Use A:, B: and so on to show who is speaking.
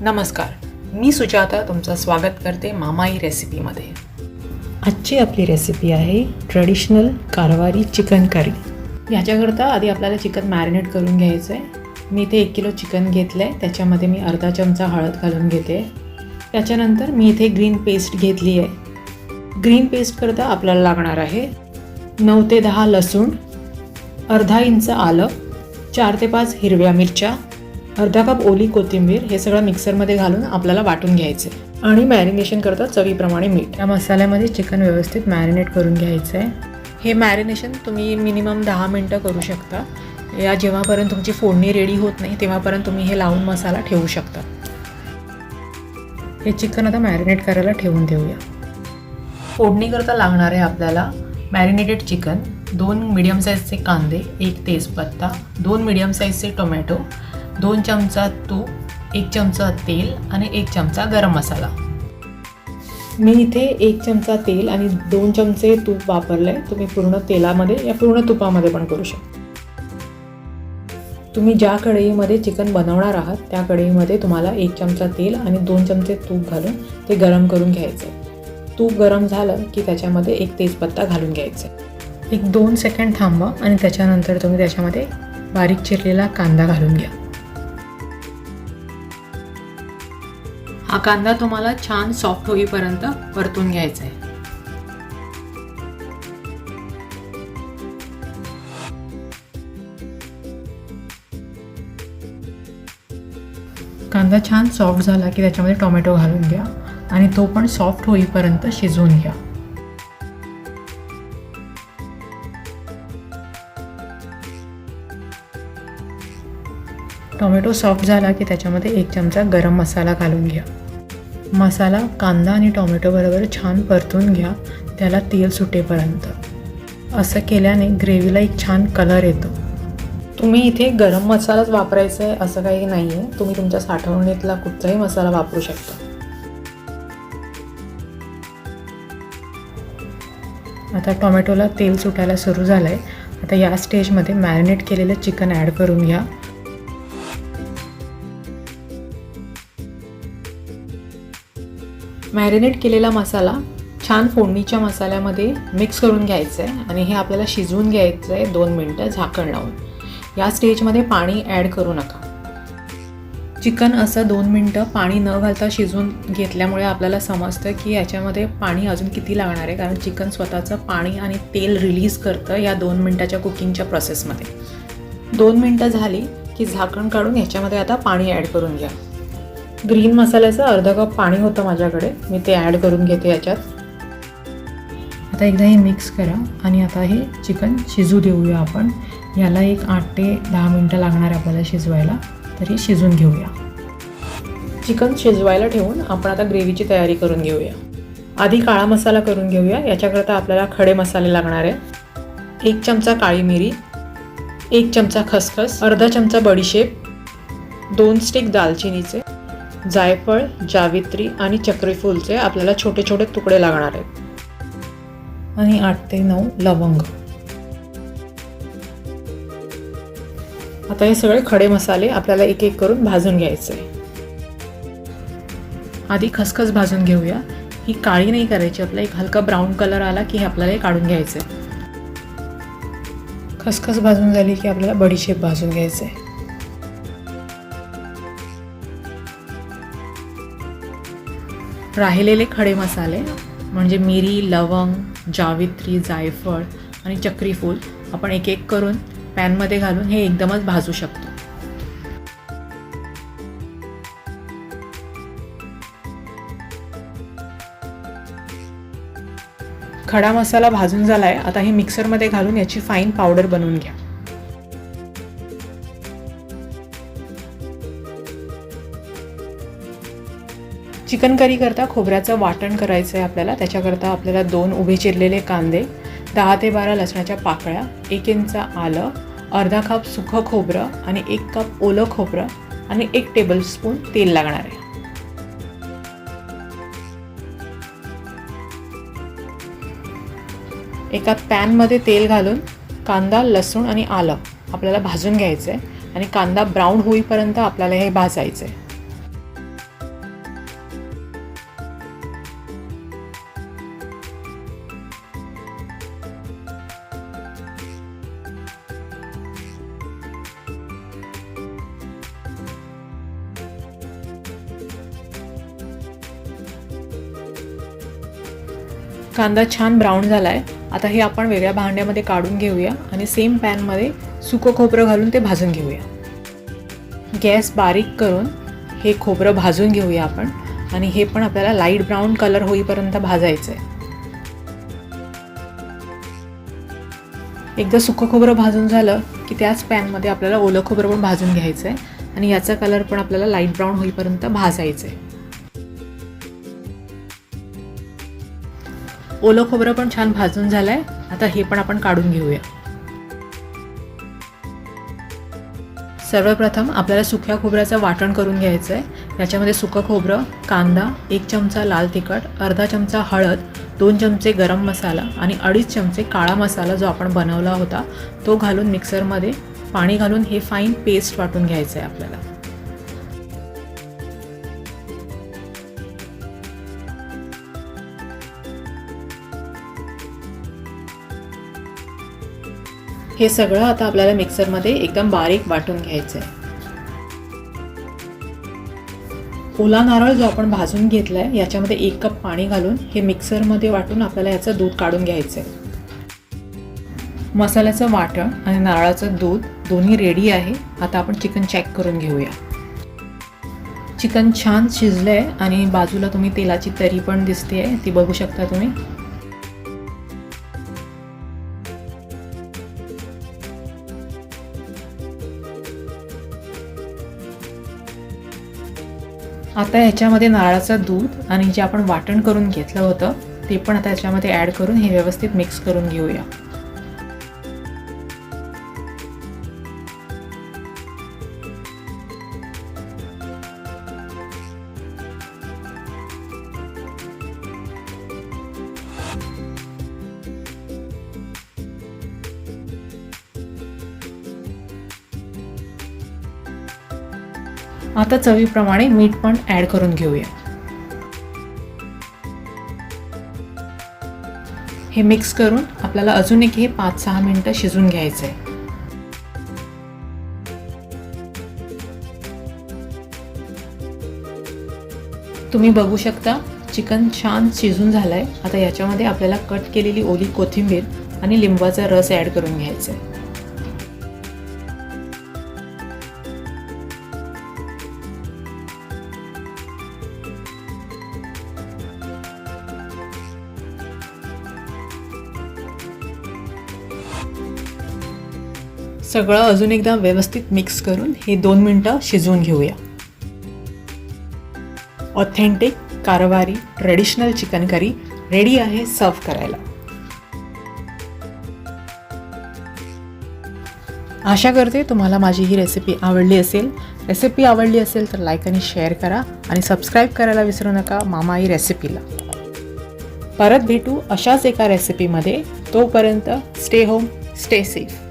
A: नमस्कार, मी सुजाता तुमचं स्वागत करते मामाई रेसिपीमध्ये।
B: आजची आपली रेसिपी आहे ट्रेडिशनल कारवारी चिकन करी।
A: ह्याच्याकरता आधी आपल्याला चिकन मॅरिनेट करून घ्यायचं आहे। मी इथे 1 किलो चिकन घेतलं आहे, त्याच्यामध्ये मी अर्धा चमचा हळद घालून घेते। त्याच्यानंतर मी इथे ग्रीन पेस्ट घेतली आहे। ग्रीन पेस्ट करता आपल्याला लागणार आहे 9 ते 10 लसूण, अर्धा इंच आलं, 4 ते 5 हिरव्या मिरच्या, अर्धा कप ओली कोथिंबीर। हे सगळं मिक्सरमध्ये घालून आपल्याला वाटून घ्यायचं आहे आणि मॅरिनेशन करता चवीप्रमाणे मीठ। या मसाल्यामध्ये चिकन व्यवस्थित मॅरिनेट करून घ्यायचं आहे। हे मॅरिनेशन तुम्ही मिनिमम 10 मिनटं करू शकता। या जेव्हापर्यंत तुमची फोडणी रेडी होत नाही तेव्हापर्यंत तुम्ही हे लावून मसाला ठेवू शकता। हे चिकन आता मॅरिनेट करायला ठेवून देऊया। फोडणी करता लागणार आहे आपल्याला मॅरिनेटेड चिकन, 2 मीडियम साईजचे कांदे, 1 तेजपत्ता, 2 मीडियम साईजचे टोमॅटो, 2 चमचा तूप, 1 चमचा तेल आणि 1 चमचा गरम मसाला। मी इथे 1 चमचा तेल आणि 2 चमचे तूप वापरले आहे। तुम्ही पूर्ण तेलामध्ये या पूर्ण तुपामध्ये पण करू शकता। तुम्ही ज्या कढईमध्ये चिकन बनवणार आहात त्या कढईमध्ये तुम्हाला 1 चमचा तेल आणि 2 चमचे तूप घालून ते गरम करून घ्यायचं आहे। तूप गरम झालं की त्याच्यामध्ये 1 तेजपत्ता घालून घ्यायचा आहे। 1-2 सेकंड थांबवा आणि त्याच्यानंतर तुम्ही त्याच्यामध्ये बारीक चिरलेला कांदा घालून घ्या। हा कांदा तुम्हाला छान सॉफ्ट होईपर्यंत परतून घ्यायचा आहे। कांदा छान सॉफ्ट झाला की त्याच्यामध्ये टोमॅटो घालून घ्या आणि तो पण सॉफ्ट होईपर्यंत शिजवून घ्या। टोमॅटो सॉफ्ट झाला की त्याच्यामध्ये 1 चमचा गरम मसाला घालून घ्या। मसाला कांदा आणि टोमॅटो बरोबर छान परतून घ्या, त्याला तेल सुटेपर्यंत। असं केल्याने ग्रेव्हीला एक छान कलर येतो। तुम्ही इथे गरम मसालाच वापरायचा आहे असं काही नाही आहे, तुम्ही तुमच्या साठवणीतला कुठचाही मसाला वापरू शकता। आता टोमॅटोला तेल सुटायला सुरू झालं आहे। आता या स्टेजमध्ये मॅरिनेट केलेलं चिकन ॲड करून घ्या। मॅरिनेट केलेला मसाला छान फोडणीच्या मसाल्यामध्ये मिक्स करून घ्यायचं आहे आणि हे आपल्याला शिजवून घ्यायचं आहे 2 मिनटं झाकण लावून। या स्टेजमध्ये पाणी ॲड करू नका। चिकन असं 2 मिनटं पाणी न घालता शिजवून घेतल्यामुळे आपल्याला समजतं की याच्यामध्ये पाणी अजून किती लागणार आहे, कारण चिकन स्वतःचं पाणी आणि तेल रिलीज करतं या 2 मिनटाच्या कुकिंगच्या प्रोसेसमध्ये। 2 मिनटं झाली की झाकण काढून याच्यामध्ये आता पाणी ॲड करून घ्या। ग्रीन मसाल्याचं अर्धा कप पाणी होतं माझ्याकडे, मी ते ॲड करून घेते याच्यात। आता एकदा हे मिक्स करा आणि आता हे चिकन शिजू देऊया आपण। याला एक 8 ते 10 मिनटं लागणार आहे आपल्याला शिजवायला, तरी शिजून घेऊया। चिकन शिजवायला ठेवून आपण आता ग्रेव्हीची तयारी करून घेऊया। आधी काळा मसाला करून घेऊया। याच्याकरता आपल्याला खडे मसाले लागणार आहे। 1 चमचा काळी मिरी, 1 चमचा खसखस, अर्धा चमचा बडीशेप, 2 स्टिक दालचिनीचे, जायफळ, जावित्री आणि चक्रीफूलचे आपल्याला छोटे छोटे तुकडे लागणार आहेत आणि 8 ते 9 लवंग। आता हे सगळे खडे मसाले आपल्याला एक एक करून भाजून घ्यायचे। आधी खसखस भाजून घेऊया। ही काळी नाही करायची, आपला एक हलका ब्राऊन कलर आला की हे आपल्याला हे काढून घ्यायचं आहे। खसखस भाजून झाली की आपल्याला बडीशेप भाजून घ्यायचं आहे। राहिलेले खडे मसाले म्हणजे मिरी, लवंग, जावित्री, जायफळ आणि चक्रीफूल आपण एक एक करून पॅनमध्ये घालून हे एकदमच भाजू शकतो। खडा मसाला भाजून झाला आहे। आता हे मिक्सरमध्ये घालून याची फाईन पावडर बनवून घ्या। चिकन करी करता खोबऱ्याचं वाटण करायचं आहे आपल्याला। त्याच्याकरता आपल्याला 2 उभे चिरलेले कांदे, 10 ते 12 लसणाच्या पाकळ्या, 1 इंच आलं, अर्धा कप सुकं खोबरं आणि 1 कप ओलं खोबरं आणि 1 टेबलस्पून तेल लागणार आहे। एका पॅनमध्ये तेल घालून कांदा, लसूण आणि आलं आपल्याला भाजून घ्यायचं आहे आणि कांदा ब्राऊन होईपर्यंत आपल्याला हे भाजायचं आहे। कांदा छान ब्राऊन झाला आहे. आता हे आपण वेगळ्या भांड्यामध्ये काढून घेऊया आणि सेम पॅनमध्ये सुकं खोबरं घालून ते भाजून घेऊया. गॅस बारीक करून हे खोबरं भाजून घेऊया आपण आणि हे पण आपल्याला लाईट ब्राऊन कलर होईपर्यंत भाजायचं आहे. एकदा सुकं खोबरं भाजून झालं की त्याच पॅनमध्ये आपल्याला ओलं खोबरं पण भाजून घ्यायचं आहे आणि याचा कलर पण आपल्याला लाईट ब्राऊन होईपर्यंत भाजायचं आहे. ओलं खोबरं पण छान भाजून झालं आहे. आता हे पण आपण काढून घेऊया. सर्वप्रथम आपल्याला सुक्या खोबऱ्याचं वाटण करून घ्यायचं आहे. याच्यामध्ये सुकं खोबरं, कांदा, 1 चमचा लाल तिखट, अर्धा चमचा हळद, 2 चमचे गरम मसाला आणि 2.5 चमचे काळा मसाला जो आपण बनवला होता तो घालून मिक्सरमध्ये पाणी घालून हे फाईन पेस्ट वाटून घ्यायचं आहे आपल्याला. हे सगळं आता आपल्याला मिक्सरमध्ये एकदम बारीक वाटून घ्यायचं आहे. ओला नारळ जो आपण भाजून घेतला आहे याच्यामध्ये 1 कप पाणी घालून हे मिक्सरमध्ये वाटून आपल्याला याचं दूध काढून घ्यायचं आहे. मसाल्याचं वाटण आणि नारळाचं दूध दोन्ही रेडी आहे. आता आपण चिकन चेक करून घेऊया. चिकन छान शिजलं आहे आणि बाजूला तुम्ही तेलाची तरी पण दिसते आहे, ती बघू शकता तुम्ही. आता ह्याच्यामध्ये नारळाचं दूध आणि जे आपण वाटण करून घेतलं होतं ते पण आता ह्याच्यामध्ये ॲड करून हे व्यवस्थित मिक्स करून घेऊया. आता चवीप्रमाणे मीठ पण ॲड करून घेऊया. हे मिक्स करून आपल्याला अजून एक हे 5-6 मिनिटं शिजून घ्यायचं आहे. तुम्ही बघू शकता चिकन छान शिजून झालं आहे. आता याच्यामध्ये आपल्याला कट केलेली ओली कोथिंबीर आणि लिंबाचा रस ॲड करून घ्यायचा आहे. सगळं अजून एकदा व्यवस्थित मिक्स करून हे 2 मिनिटं शिजवून घेऊया. ऑथेंटिक कारवारी ट्रेडिशनल चिकन करी रेडी आहे सर्व करायला. आशा करते तुम्हाला माझी ही रेसिपी आवडली असेल. रेसिपी आवडली असेल तर लाईक आणि शेअर करा आणि सबस्क्राईब करायला विसरू नका मामाई रेसिपीला. परत भेटू अशाच एका रेसिपीमध्ये. तोपर्यंत स्टे होम, स्टे सेफ.